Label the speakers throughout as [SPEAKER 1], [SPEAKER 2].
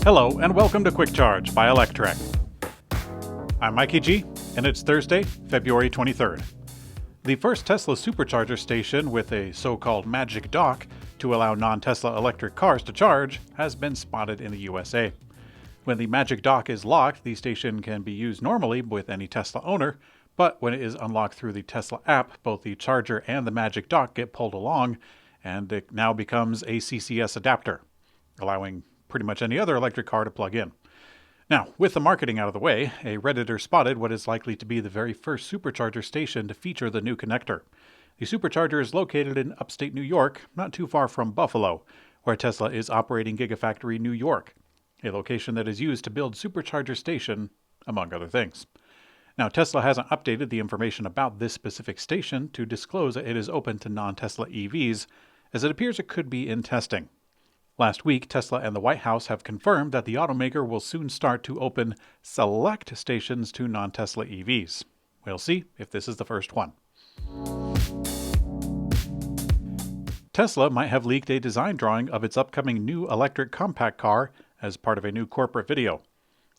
[SPEAKER 1] Hello and welcome to Quick Charge by Electrek. I'm Mikey G, and it's Thursday, February 23rd. The first Tesla Supercharger station with a so-called magic dock to allow non-Tesla electric cars to charge has been spotted in the USA. When the magic dock is locked, the station can be used normally with any Tesla owner, but when it is unlocked through the Tesla app, both the charger and the magic dock get pulled along, and it now becomes a CCS adapter, allowing pretty much any other electric car to plug in. Now, with the marketing out of the way, a Redditor spotted what is likely to be the very first supercharger station to feature the new connector. The supercharger is located in upstate New York, not too far from Buffalo, where Tesla is operating Gigafactory New York, a location that is used to build Supercharger Station, among other things. Now, Tesla hasn't updated the information about this specific station to disclose that it is open to non-Tesla EVs, as it appears it could be in testing. Last week, Tesla and the White House have confirmed that the automaker will soon start to open select stations to non-Tesla EVs. We'll see if this is the first one. Tesla might have leaked a design drawing of its upcoming new electric compact car as part of a new corporate video.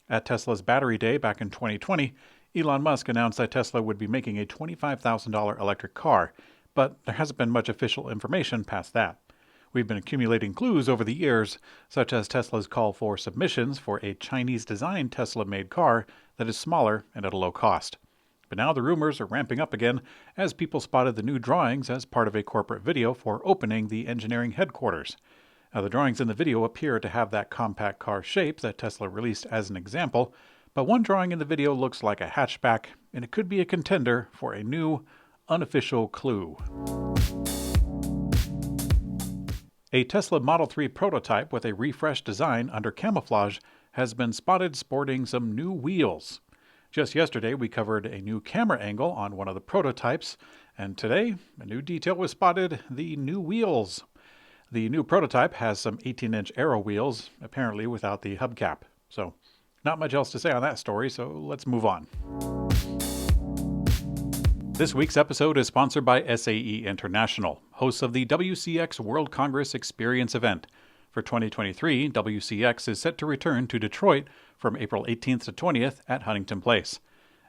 [SPEAKER 1] At Tesla's Battery Day back in 2020, Elon Musk announced that Tesla would be making a $25,000 electric car, but there hasn't been much official information past that. We've been accumulating clues over the years, such as Tesla's call for submissions for a Chinese-designed Tesla-made car that is smaller and at a low cost. But now the rumors are ramping up again as people spotted the new drawings as part of a corporate video for opening the engineering headquarters. Now, the drawings in the video appear to have that compact car shape that Tesla released as an example, but one drawing in the video looks like a hatchback, and it could be a contender for a new, unofficial clue. A Tesla Model 3 prototype with a refreshed design under camouflage has been spotted sporting some new wheels. Just yesterday, we covered a new camera angle on one of the prototypes, and today, a new detail was spotted: the new wheels. The new prototype has some 18-inch aero wheels, apparently without the hubcap. So, not much else to say on that story, so let's move on. This week's episode is sponsored by SAE International, hosts of the WCX World Congress Experience event. For 2023, WCX is set to return to Detroit from April 18th to 20th at Huntington Place.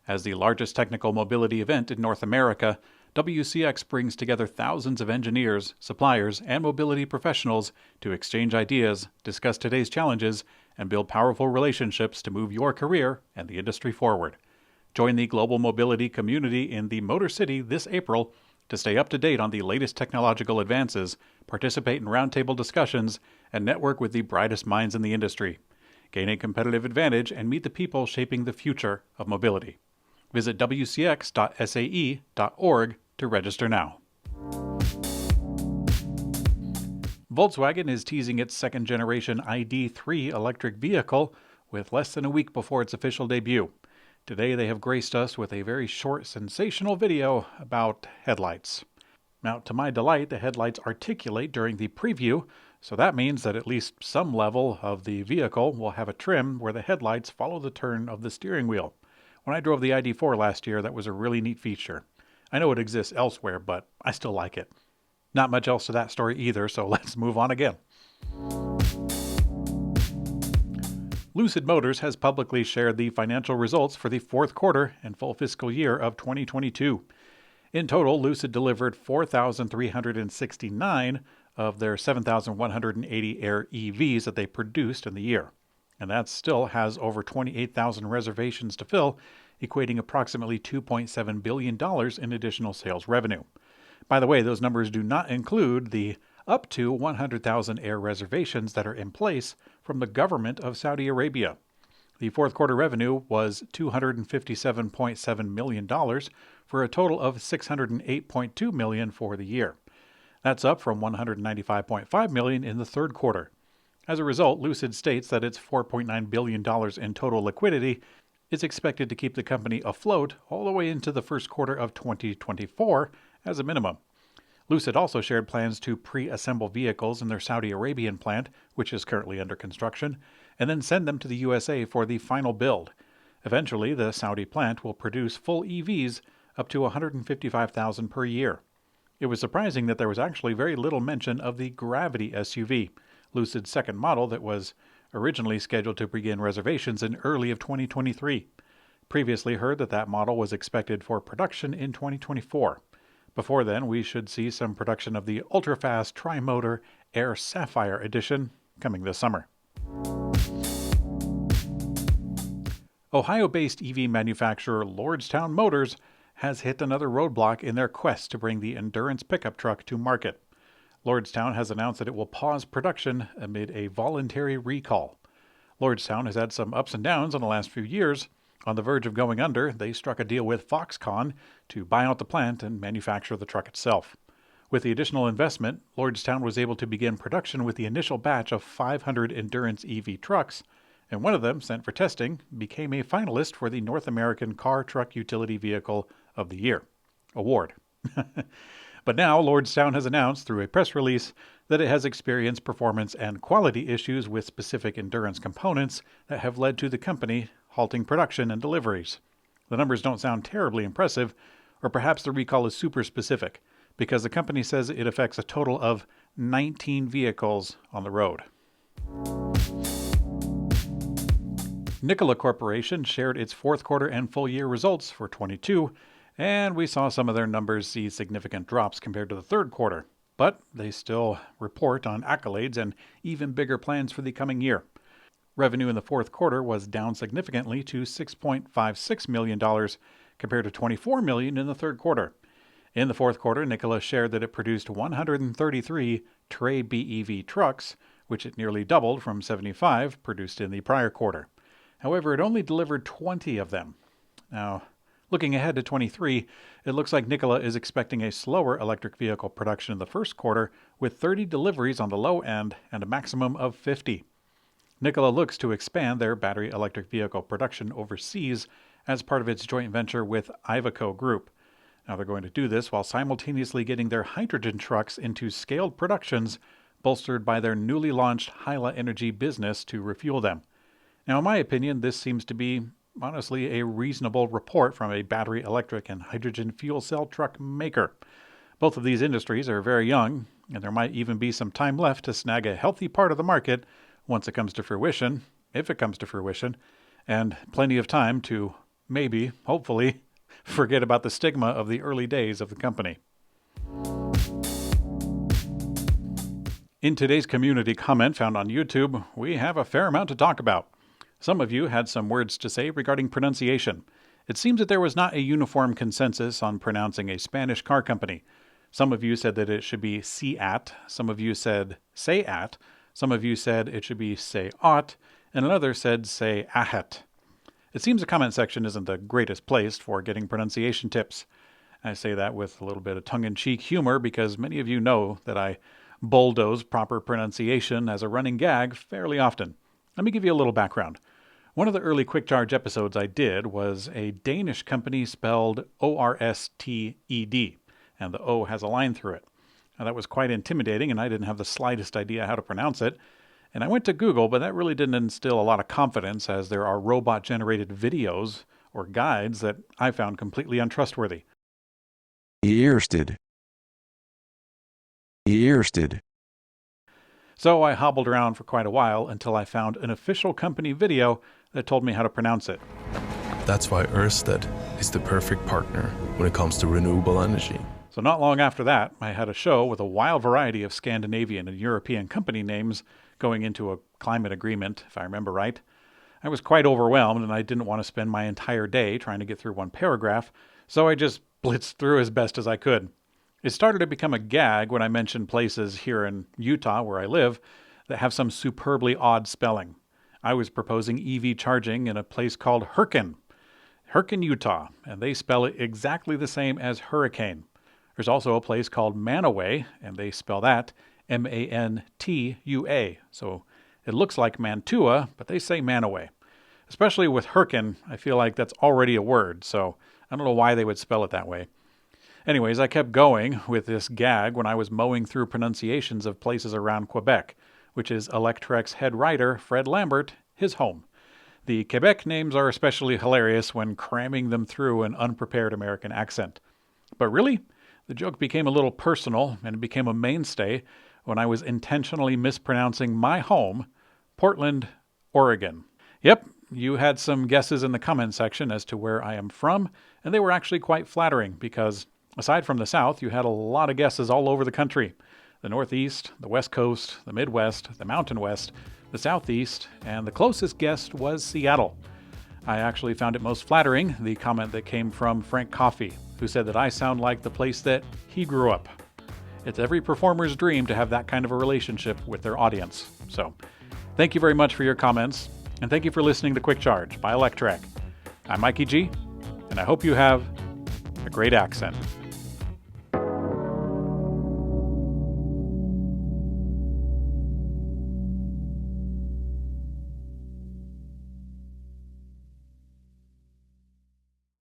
[SPEAKER 1] As the largest technical mobility event in North America, WCX brings together thousands of engineers, suppliers, and mobility professionals to exchange ideas, discuss today's challenges, and build powerful relationships to move your career and the industry forward. Join the global mobility community in the Motor City this April to stay up to date on the latest technological advances, participate in roundtable discussions, and network with the brightest minds in the industry. Gain a competitive advantage and meet the people shaping the future of mobility. Visit wcx.sae.org to register now. Volkswagen is teasing its second-generation ID.3 electric vehicle with less than a week before its official debut. Today they have graced us with a very short, sensational video about headlights. Now, to my delight, the headlights articulate during the preview, so that means that at least some level of the vehicle will have a trim where the headlights follow the turn of the steering wheel. When I drove the ID.4 last year, that was a really neat feature. I know it exists elsewhere, but I still like it. Not much else to that story either, so let's move on again. Lucid Motors has publicly shared the financial results for the fourth quarter and full fiscal year of 2022. In total, Lucid delivered 4,369 of their 7,180 Air EVs that they produced in the year. And that still has over 28,000 reservations to fill, equating approximately $2.7 billion in additional sales revenue. By the way, those numbers do not include the up to 100,000 Air reservations that are in place from the government of Saudi Arabia. The fourth quarter revenue was $257.7 million for a total of $608.2 million for the year. That's up from $195.5 million in the third quarter. As a result, Lucid states that its $4.9 billion in total liquidity is expected to keep the company afloat all the way into the first quarter of 2024 as a minimum. Lucid also shared plans to pre-assemble vehicles in their Saudi Arabian plant, which is currently under construction, and then send them to the USA for the final build. Eventually, the Saudi plant will produce full EVs up to 155,000 per year. It was surprising that there was actually very little mention of the Gravity SUV, Lucid's second model that was originally scheduled to begin reservations in early of 2023. Previously heard that that model was expected for production in 2024. Before then, we should see some production of the ultra-fast tri-motor Air Sapphire Edition coming this summer. Ohio-based EV manufacturer Lordstown Motors has hit another roadblock in their quest to bring the endurance pickup truck to market. Lordstown has announced that it will pause production amid a voluntary recall. Lordstown has had some ups and downs in the last few years. On the verge of going under, they struck a deal with Foxconn to buy out the plant and manufacture the truck itself. With the additional investment, Lordstown was able to begin production with the initial batch of 500 endurance EV trucks, and one of them, sent for testing, became a finalist for the North American Car Truck Utility Vehicle of the Year award. But now, Lordstown has announced through a press release that it has experienced performance and quality issues with specific endurance components that have led to the company halting production and deliveries. The numbers don't sound terribly impressive, or perhaps the recall is super specific, because the company says it affects a total of 19 vehicles on the road. Nikola Corporation shared its fourth quarter and full year results for 22, and we saw some of their numbers see significant drops compared to the third quarter. But they still report on accolades and even bigger plans for the coming year. Revenue in the fourth quarter was down significantly to $6.56 million compared to $24 million in the third quarter. In the fourth quarter, Nikola shared that it produced 133 Tre BEV trucks, which it nearly doubled from 75 produced in the prior quarter. However, it only delivered 20 of them. Now, looking ahead to 23, it looks like Nikola is expecting a slower electric vehicle production in the first quarter, with 30 deliveries on the low end and a maximum of 50. Nikola looks to expand their battery electric vehicle production overseas as part of its joint venture with Iveco Group. Now, they're going to do this while simultaneously getting their hydrogen trucks into scaled productions, bolstered by their newly launched Hyla Energy business to refuel them. Now, in my opinion, this seems to be, honestly, a reasonable report from a battery electric and hydrogen fuel cell truck maker. Both of these industries are very young, and there might even be some time left to snag a healthy part of the market once it comes to fruition, if it comes to fruition, and plenty of time to maybe, hopefully, forget about the stigma of the early days of the company. In today's community comment found on YouTube, we have a fair amount to talk about. Some of you had some words to say regarding pronunciation. It seems that there was not a uniform consensus on pronouncing a Spanish car company. Some of you said that it should be Seat, some of you said Sayat, some of you said it should be Say-Ot, and another said Say-Ahet. It seems the comment section isn't the greatest place for getting pronunciation tips. I say that with a little bit of tongue-in-cheek humor because many of you know that I bulldoze proper pronunciation as a running gag fairly often. Let me give you a little background. One of the early Quick Charge episodes I did was a Danish company spelled O-R-S-T-E-D, and the O has a line through it. Now, that was quite intimidating, and I didn't have the slightest idea how to pronounce it. And I went to Google, but that really didn't instill a lot of confidence, as there are robot-generated videos or guides that I found completely untrustworthy.
[SPEAKER 2] Earsted.
[SPEAKER 1] So I hobbled around for quite a while until I found an official company video that told me how to pronounce it.
[SPEAKER 2] That's why Ørsted is the perfect partner when it comes to renewable energy.
[SPEAKER 1] So not long after that, I had a show with a wild variety of Scandinavian and European company names going into a climate agreement, if I remember right. I was quite overwhelmed, and I didn't want to spend my entire day trying to get through one paragraph, so I just blitzed through as best as I could. It started to become a gag when I mentioned places here in Utah, where I live, that have some superbly odd spelling. I was proposing EV charging in a place called Herkin, Utah, and they spell it exactly the same as hurricane. There's also a place called Mantua, and they spell that M-A-N-T-U-A. So it looks like Mantua, but they say Mantua. Especially with Herkin, I feel like that's already a word, so I don't know why they would spell it that way. Anyways, I kept going with this gag when I was mowing through pronunciations of places around Quebec, which is Electrek's head writer, Fred Lambert, his home. The Quebec names are especially hilarious when cramming them through an unprepared American accent. But really, the joke became a little personal, and it became a mainstay when I was intentionally mispronouncing my home, Portland, Oregon. Yep, you had some guesses in the comment section as to where I am from, and they were actually quite flattering because aside from the South, you had a lot of guesses all over the country. The Northeast, the West Coast, the Midwest, the Mountain West, the Southeast, and the closest guest was Seattle. I actually found it most flattering, the comment that came from Frank Coffey, who said that I sound like the place that he grew up. It's every performer's dream to have that kind of a relationship with their audience. So, thank you very much for your comments, and thank you for listening to Quick Charge by Electrek. I'm Mikey G, and I hope you have a great accent.